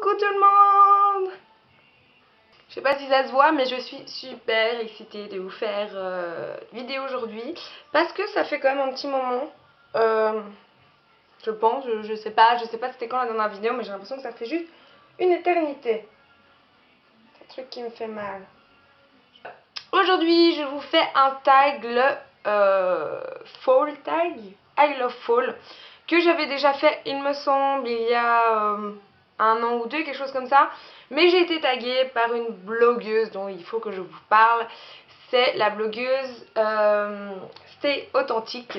Coucou tout le monde! Je sais pas si ça se voit, mais je suis super excitée de vous faire une vidéo aujourd'hui parce que ça fait quand même un petit moment. Je pense, je sais pas c'était quand la dernière vidéo, mais j'ai l'impression que ça fait juste une éternité. C'est un truc qui me fait mal. Aujourd'hui, je vous fais un tag, le Fall Tag, I Love Fall, que j'avais déjà fait, il me semble, il y a un an ou deux, quelque chose comme ça. Mais j'ai été taguée par une blogueuse dont il faut que je vous parle. C'est la blogueuse Stay Authentique,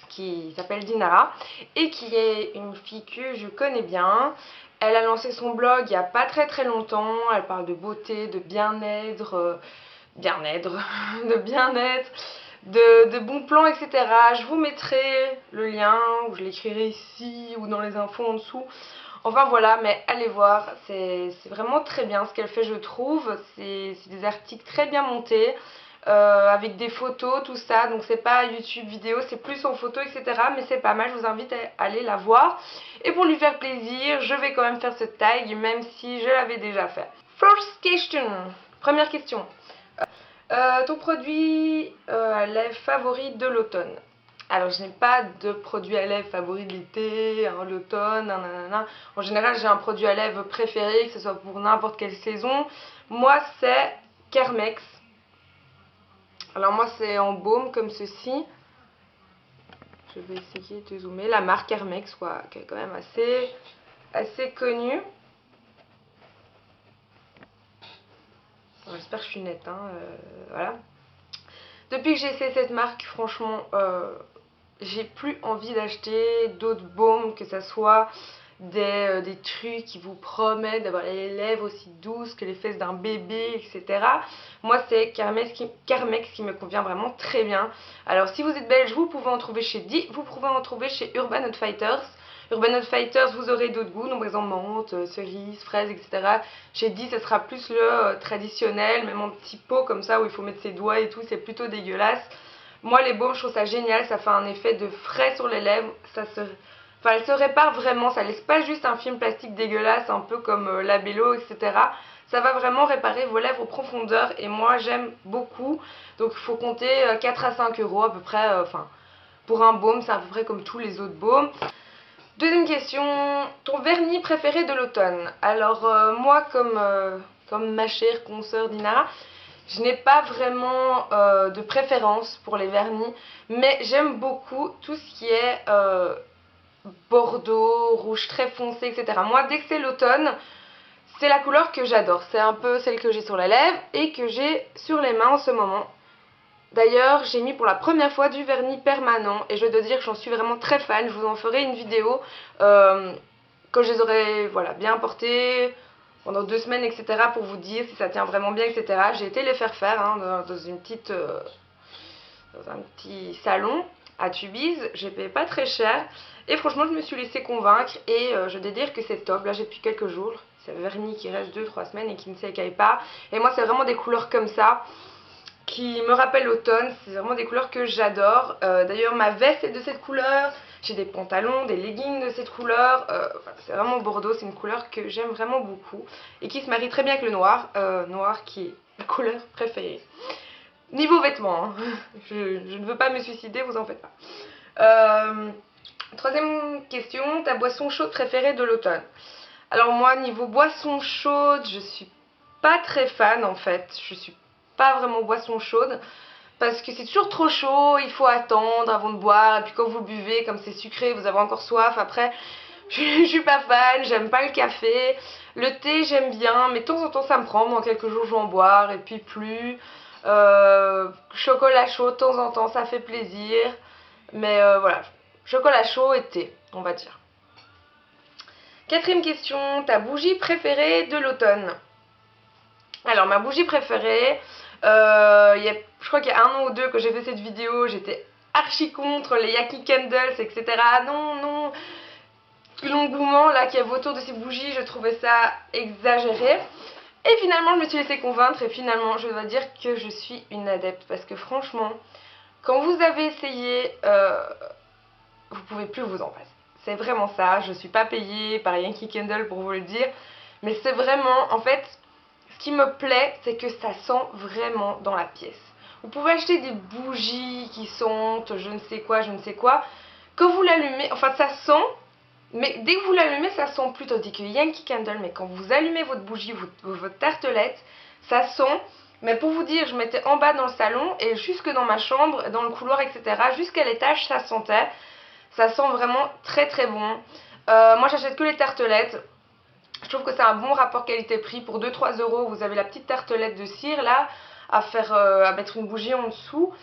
qui s'appelle Dinara et qui est une fille que je connais bien. Elle a lancé son blog il n'y a pas très longtemps. Elle parle de beauté, de bien-être, de bien-être, de bons plans, etc. Je vous mettrai le lien, ou je l'écrirai ici ou dans les infos en dessous. Enfin voilà, mais allez voir, c'est vraiment très bien ce qu'elle fait, je trouve. C'est des articles très bien montés, avec des photos, tout ça. Donc c'est pas YouTube vidéo, c'est plus en photo, etc. Mais c'est pas mal, je vous invite à aller la voir. Et pour lui faire plaisir, je vais quand même faire ce tag, même si je l'avais déjà fait. First question, première question. Ton produit à lèvres favori de l'automne? Alors, je n'ai pas de produit à lèvres favori de l'été, l'automne, nanana. En général, j'ai un produit à lèvres préféré, que ce soit pour n'importe quelle saison. Moi, c'est Carmex. Alors, moi, c'est en baume comme ceci. Je vais essayer de zoomer. La marque Carmex, quoi, qui est quand même assez connue. J'espère que je suis nette, hein, voilà. Depuis que j'ai essayé cette marque, franchement, j'ai plus envie d'acheter d'autres baumes, que ça soit des trucs qui vous promettent d'avoir les lèvres aussi douces que les fesses d'un bébé, etc. Moi, c'est Carmex qui me convient vraiment très bien. Alors, si vous êtes belge, vous pouvez en trouver chez Di, vous pouvez en trouver chez Urban Outfitters. Urban Outfitters, vous aurez d'autres goûts, donc par exemple menthe, cerise, fraise, etc. Chez Di, ce sera plus le traditionnel, même en petit pot comme ça où il faut mettre ses doigts et tout, c'est plutôt dégueulasse. Moi, les baumes, je trouve ça génial, ça fait un effet de frais sur les lèvres, enfin, elle se répare vraiment, ça laisse pas juste un film plastique dégueulasse, un peu comme Labello, etc. Ça va vraiment réparer vos lèvres en profondeur et moi, j'aime beaucoup. Donc, il faut compter 4 à 5 euros à peu près, enfin, pour un baume, c'est à peu près comme tous les autres baumes. Deuxième question, ton vernis préféré de l'automne? Alors, moi, comme ma chère consoeur Dinara, je n'ai pas vraiment de préférence pour les vernis, mais j'aime beaucoup tout ce qui est bordeaux, rouge très foncé, etc. Moi, dès que c'est l'automne, c'est la couleur que j'adore. C'est un peu celle que j'ai sur la lèvre et que j'ai sur les mains en ce moment. D'ailleurs, j'ai mis pour la première fois du vernis permanent et je dois dire que j'en suis vraiment très fan. Je vous en ferai une vidéo quand je les aurai bien portés pendant 2 semaines, etc. pour vous dire si ça tient vraiment bien, etc. J'ai été les faire dans un petit salon à Tubize. J'ai payé pas très cher et franchement je me suis laissée convaincre et je dois dire que c'est top. Là j'ai depuis quelques jours, c'est le vernis qui reste 2-3 semaines et qui ne s'écaille pas. Et moi c'est vraiment des couleurs comme ça qui me rappellent l'automne, c'est vraiment des couleurs que j'adore. D'ailleurs ma veste est de cette couleur, j'ai des pantalons, des leggings de cette couleur, c'est vraiment bordeaux, c'est une couleur que j'aime vraiment beaucoup et qui se marie très bien avec le noir, noir qui est ma couleur préférée. Niveau vêtements, hein. je ne veux pas me suicider, vous en faites pas. Troisième question, ta boisson chaude préférée de l'automne? Alors moi, niveau boisson chaude, je suis pas très fan en fait. Je suis pas vraiment boisson chaude parce que c'est toujours trop chaud, il faut attendre avant de boire. Et puis quand vous buvez, comme c'est sucré, vous avez encore soif. Après, je suis pas fan, j'aime pas le café. Le thé, j'aime bien, mais de temps en temps ça me prend. Dans quelques jours, je vais en boire et puis plus. Chocolat chaud de temps en temps, ça fait plaisir. Mais voilà, chocolat chaud et thé, on va dire. Quatrième question, ta bougie préférée de l'automne? Alors ma bougie préférée, je crois qu'il y a 1 an ou 2 que j'ai fait cette vidéo, j'étais archi contre les Yaki Candles, etc. Non, l'engouement là qu'il y avait autour de ces bougies, je trouvais ça exagéré. Et finalement, je me suis laissée convaincre et finalement, je dois dire que je suis une adepte. Parce que franchement, quand vous avez essayé, vous pouvez plus vous en passer. c'est vraiment ça. Je suis pas payée par Yankee Candle pour vous le dire, mais c'est vraiment, en fait, ce qui me plaît, c'est que ça sent vraiment dans la pièce. Vous pouvez acheter des bougies qui sentent je ne sais quoi, je ne sais quoi. Quand vous l'allumez, enfin ça sent, mais dès que vous l'allumez, ça sent plus, tandis que Yankee Candle, mais quand vous allumez votre bougie, votre tartelette, ça sent. Mais pour vous dire, je mettais en bas dans le salon et jusque dans ma chambre, dans le couloir, etc. Jusqu'à l'étage, ça sentait. Ça sent vraiment très très bon. Moi, j'achète que les tartelettes. Je trouve que c'est un bon rapport qualité-prix. Pour 2-3 euros, vous avez la petite tartelette de cire là, à mettre une bougie en dessous.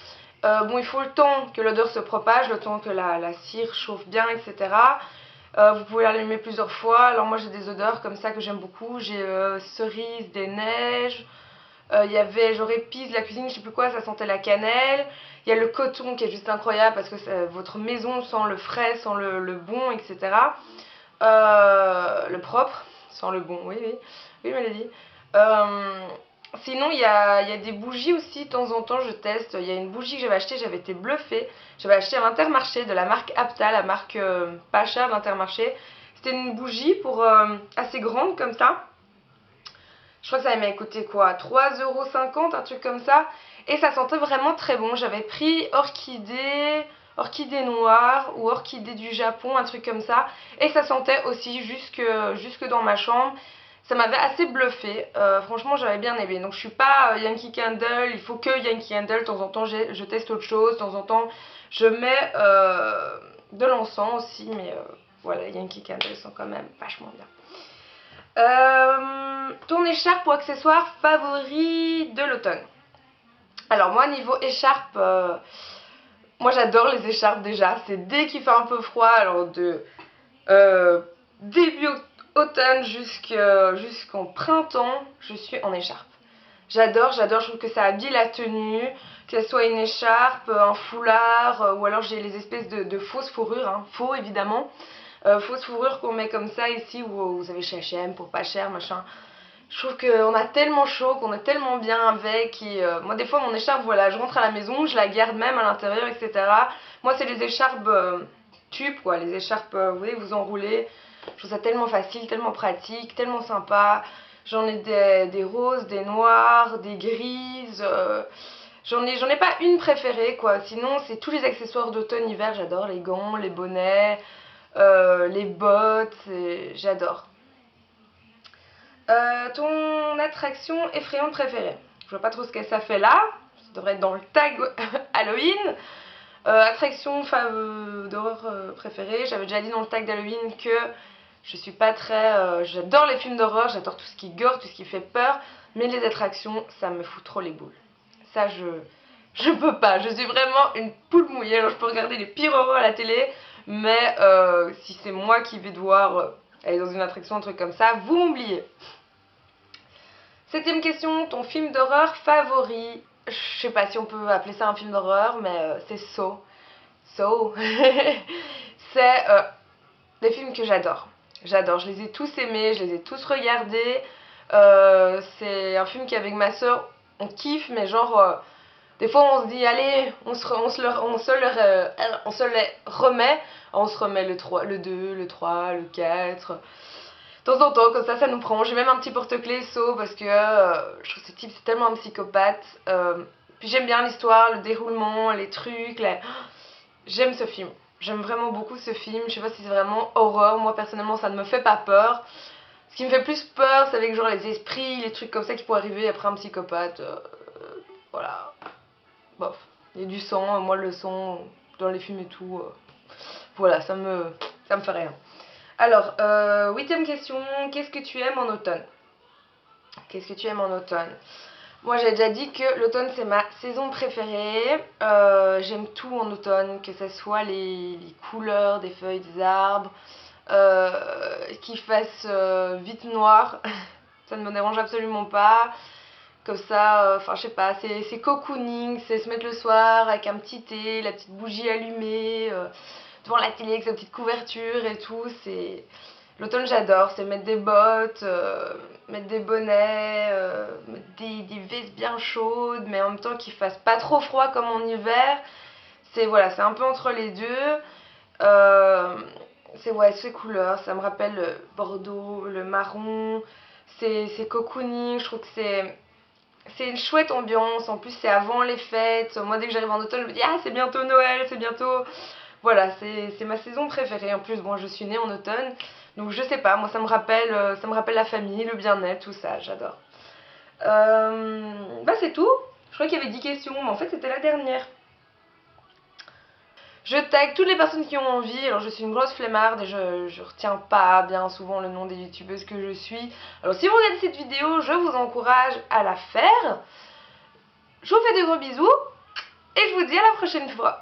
Bon, il faut le temps que l'odeur se propage, le temps que la cire chauffe bien, etc. Vous pouvez l'allumer plusieurs fois. Alors moi j'ai des odeurs comme ça que j'aime beaucoup. J'ai cerise, des neiges. Il y avait genre épices de la cuisine, je sais plus quoi, ça sentait la cannelle. Il y a le coton qui est juste incroyable parce que votre maison sent le frais, sent le bon, etc. Le propre, sent le bon, oui, oui, oui, je me l'ai dit. Sinon, il y a des bougies aussi, de temps en temps, je teste. Il y a une bougie que j'avais achetée, j'avais été bluffée. J'avais acheté à l'Intermarché de la marque Apta, la marque pas chère d'Intermarché. C'était une bougie pour assez grande comme ça. Je crois que ça m'a coûté quoi, 3,50 €, un truc comme ça. Et ça sentait vraiment très bon. J'avais pris orchidée noire ou orchidée du Japon, un truc comme ça. Et ça sentait aussi jusque dans ma chambre. Ça m'avait assez bluffé. Franchement, j'avais bien aimé. Donc, je suis pas Yankee Candle. Il faut que Yankee Candle. De temps en temps, je teste autre chose. De temps en temps, je mets de l'encens aussi. Mais voilà, Yankee Candle sont quand même vachement bien. Ton écharpe ou accessoire favori de l'automne? Alors moi niveau écharpe, moi j'adore les écharpes déjà. C'est dès qu'il fait un peu froid, alors de début automne jusqu'en printemps, je suis en écharpe. J'adore, je trouve que ça habille la tenue, que ce soit une écharpe, un foulard, ou alors j'ai les espèces de fausses fourrures, hein, faux évidemment. Fausse fourrure qu'on met comme ça ici, où vous avez chez H&M pour pas cher, machin. Je trouve qu'on a tellement chaud, qu'on est tellement bien avec. Et moi, des fois, mon écharpe, voilà, je rentre à la maison, je la garde même à l'intérieur, etc. Moi, c'est les écharpes tubes, quoi. Les écharpes, vous voyez, vous enroulez. Je trouve ça tellement facile, tellement pratique, tellement sympa. J'en ai des roses, des noirs, des grises. J'en ai pas une préférée, quoi. Sinon, c'est tous les accessoires d'automne-hiver, j'adore. Les gants, les bonnets, les bottes, j'adore. Ton attraction effrayante préférée? Je vois pas trop ce que ça fait là. Ça devrait être dans le tag Halloween. Attraction d'horreur préférée. J'avais déjà dit dans le tag d'Halloween que je suis pas très. J'adore les films d'horreur, j'adore tout ce qui gore, tout ce qui fait peur. Mais les attractions, ça me fout trop les boules. Ça, je peux pas. Je suis vraiment une poule mouillée. Alors, je peux regarder les pires horreurs à la télé. Mais si c'est moi qui vais devoir aller dans une attraction, un truc comme ça, vous m'oubliez. 7ème question, ton film d'horreur favori? Je sais pas si on peut appeler ça un film d'horreur, mais c'est Saw. Saw. C'est des films que j'adore. J'adore, je les ai tous aimés, je les ai tous regardés. C'est un film qu'avec ma soeur, on kiffe, mais genre... des fois on se dit allez, on se les remet, on se remet le 3, le 2, le 3, le 4. De temps en temps, comme ça nous prend. J'ai même un petit porte-clés Saw parce que je trouve ce type c'est tellement un psychopathe. Puis j'aime bien l'histoire, le déroulement, les trucs. J'aime ce film. J'aime vraiment beaucoup ce film. Je sais pas si c'est vraiment horreur. Moi personnellement ça ne me fait pas peur. Ce qui me fait plus peur c'est avec genre les esprits, les trucs comme ça qui pourraient arriver après un psychopathe. Voilà. Bof. Il y a du sang, moi le sang dans les films et tout. Voilà, ça me fait rien. Alors, 8ème question, qu'est-ce que tu aimes en automne? Qu'est-ce que tu aimes en automne? Moi j'ai déjà dit que l'automne c'est ma saison préférée. J'aime tout en automne, que ce soit les couleurs des feuilles des arbres, qu'il fasse vite noir, ça ne me dérange absolument pas. Comme ça, enfin je sais pas, c'est cocooning, c'est se mettre le soir avec un petit thé, la petite bougie allumée, devant la télé avec sa petite couverture et tout. C'est l'automne j'adore, c'est mettre des bottes, mettre des bonnets, mettre des vestes bien chaudes, mais en même temps qu'il fasse pas trop froid comme en hiver. C'est voilà, c'est un peu entre les deux. ouais, ces couleurs, ça me rappelle le bordeaux, le marron, c'est cocooning, je trouve que c'est une chouette ambiance. En plus, c'est avant les fêtes. Moi, dès que j'arrive en automne, je me dis ah, c'est bientôt Noël, c'est bientôt. Voilà, c'est ma saison préférée. En plus, bon, je suis née en automne, donc je sais pas, moi ça me rappelle la famille, le bien-être, tout ça, j'adore. Bah c'est tout. Je crois qu'il y avait 10 questions, mais en fait c'était la dernière. Je tag toutes les personnes qui ont envie. Alors je suis une grosse flemmarde et je retiens pas bien souvent le nom des youtubeuses que je suis. Alors si vous regardez cette vidéo, je vous encourage à la faire. Je vous fais de gros bisous et je vous dis à la prochaine fois.